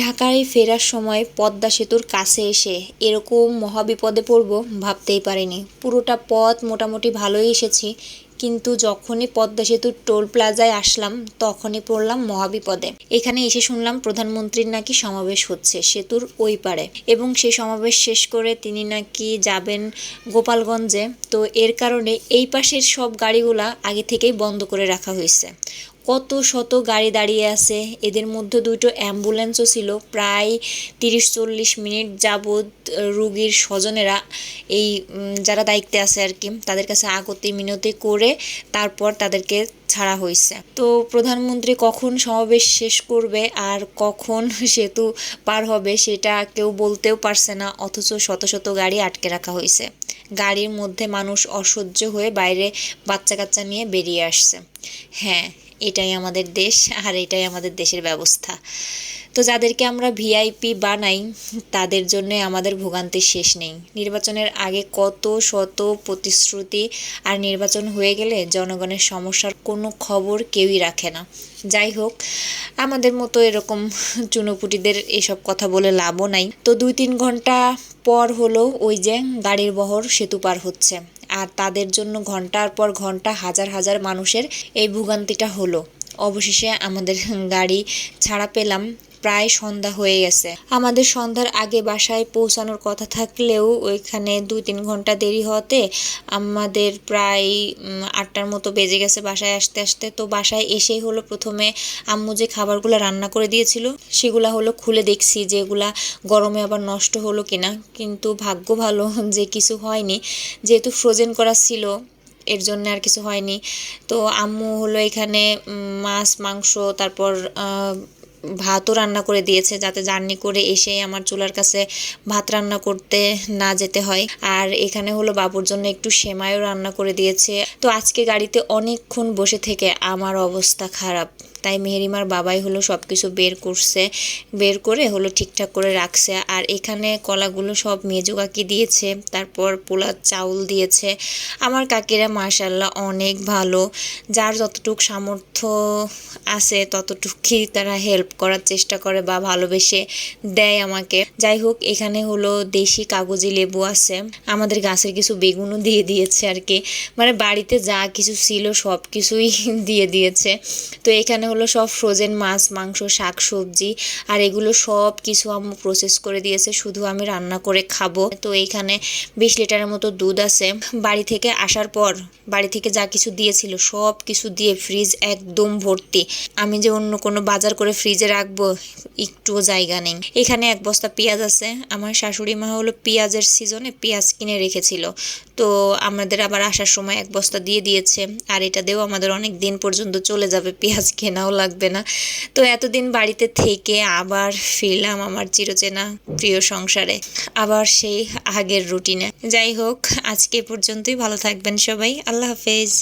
ঢাকায় ফেরার সময় পদ্মা সেতুর কাছে এসে এরকম মহাবিপদে পড়ব ভাবতেই পারিনি। পুরোটা পথ মোটামুটি ভালোই এসেছি, কিন্তু যখনই পদ্মা সেতুর টোল প্লাজায় আসলাম তখনই পড়লাম মহাবিপদে। এখানে এসে শুনলাম প্রধানমন্ত্রীর নাকি সমাবেশ হচ্ছে সেতুর ওই পারে, এবং সেই সমাবেশ শেষ করে তিনি নাকি যাবেন গোপালগঞ্জে। তো এর কারণে এই পাশের সব গাড়িগুলা আগে থেকেই বন্ধ করে রাখা হয়েছে। কত শত গাড়ি দাঁড়িয়ে আছে, এদের মধ্যে দুটো অ্যাম্বুলেন্সও ছিল। প্রায় 30-40 মিনিট যাবৎ রুগীর স্বজনেরা এই যারা দায়িত্বে আছে আর কি, তাদের কাছে আগতি মিনতি করে তারপর তাদেরকে ছাড়া হয়েছে। তো প্রধানমন্ত্রী কখন সমাবেশ শেষ করবে আর কখন সেতু পার হবে সেটা কেউ বলতেও পারছে না, অথচ শত শত গাড়ি আটকে রাখা হয়েছে। গাড়ির মধ্যে মানুষ অসহ্য হয়ে বাইরে বাচ্চা কাচ্চা নিয়ে বেরিয়ে আসছে। হ্যাঁ, এটাই আমাদের দেশ, আর এটাই আমাদের দেশের ব্যবস্থা। তো যাদেরকে আমরা ভিআইপি বানাই তাদের জন্য আমাদের ভোগান্তির শেষ নেই। নির্বাচনের আগে কত শত প্রতিশ্রুতি, আর নির্বাচন হয়ে গেলে জনগণের সমস্যার কোনো খবর কেউই রাখে না। যাই হোক, আমাদের মতো এরকম চুনোপুটিদের এসব কথা বলে লাভও নাই। তো 2-3 ঘন্টা পর হলো ওই যে গাড়ির বহর সেতু পার হচ্ছে, আর তাদের জন্য ঘন্টার পর ঘন্টা হাজার হাজার মানুষের এই ভোগান্তিটা হলো। অবশেষে আমাদের গাড়ি ছাড়া পেলাম। প্রায় সন্ধ্যা হয়ে গেছে। আমাদের সন্ধ্যার আগে বাসায় পৌঁছানোর কথা থাকলেও ওইখানে 2-3 ঘন্টা দেরি হতে আমাদের প্রায় 8টার মতো বেজে গেছে বাসায় আসতে আসতে। তো বাসায় এসেই হলো প্রথমে আম্মু যে খাবারগুলো রান্না করে দিয়েছিল সেগুলা হলো খুলে দেখছি যে এগুলা গরমে আবার নষ্ট হলো কিনা, কিন্তু ভাগ্য ভালো যে কিছু হয়নি, যেহেতু ফ্রোজেন করা ছিল এর জন্য আর কিছু হয়নি। তো আম্মু হলো এখানে মাছ মাংস তারপর ভাতও রান্না করে দিয়েছে, যাতে জার্নি করে এসে আমার চুলার কাছে ভাত রান্না করতে না যেতে হয়। আর এখানে হলো বাবুর জন্য একটু সেমাইও রান্না করে দিয়েছে। তো আজকে গাড়িতে অনেকক্ষণ বসে থেকে আমার অবস্থা খারাপ, তাই মেহেরিমার বাবাই হলো সব কিছু বের করে হলো ঠিকঠাক করে রাখছে। আর এখানে কলাগুলো সব মেজো কাকি দিয়েছে, তারপর পোলা চাউল দিয়েছে। আমার কাকিরা মাশাল্লাহ অনেক ভালো, যার যতটুক সামর্থ্য আছে ততটুকুই তারা হেল্প করার চেষ্টা করে বা ভালোবেসে দেয় আমাকে। যাই হোক, এখানে হলো দেশি কাগজি লেবু আছে, আমাদের গাছের কিছু বেগুনও দিয়ে দিয়েছে আর কি, মানে বাড়িতে যা কিছু ছিল সব কিছুই দিয়ে দিয়েছে। তো এখানে হলো সব ফ্রোজেন মাছ মাংস শাক সবজি, আর এগুলো সব কিছু আম্মু প্রসেস করে দিয়েছে, শুধু আমি রান্না করে খাবো। তো এইখানে 20 লিটারের মতো দুধ আছে। বাড়ি থেকে আসার পর বাড়ি থেকে যা কিছু দিয়েছিল সব কিছু দিয়ে ফ্রিজ একদম ভর্তি। আমি যে অন্য কোনো বাজার করে ফ্রিজে রাখবো একটুও জায়গা নেই। এখানে 1 বস্তা পেঁয়াজ আছে, আমার শাশুড়ি মা হলো পেঁয়াজের সিজনে পেঁয়াজ কিনে রেখেছিল, তো আমাদের আবার আসার সময় 1 বস্তা দিয়ে দিয়েছে। আর এটা দিয়েও আমাদের অনেক দিন পর্যন্ত চলে যাবে, পেঁয়াজ কেনাও লাগবে না। তো এতদিন বাড়িতে থেকে আবার ফিরলাম আমার চিরচেনা প্রিয় সংসারে, আবার সেই আগের রুটিনে। যাই হোক, আজকে পর্যন্তই। ভালো থাকবেন সবাই, আল্লাহ হাফেজ।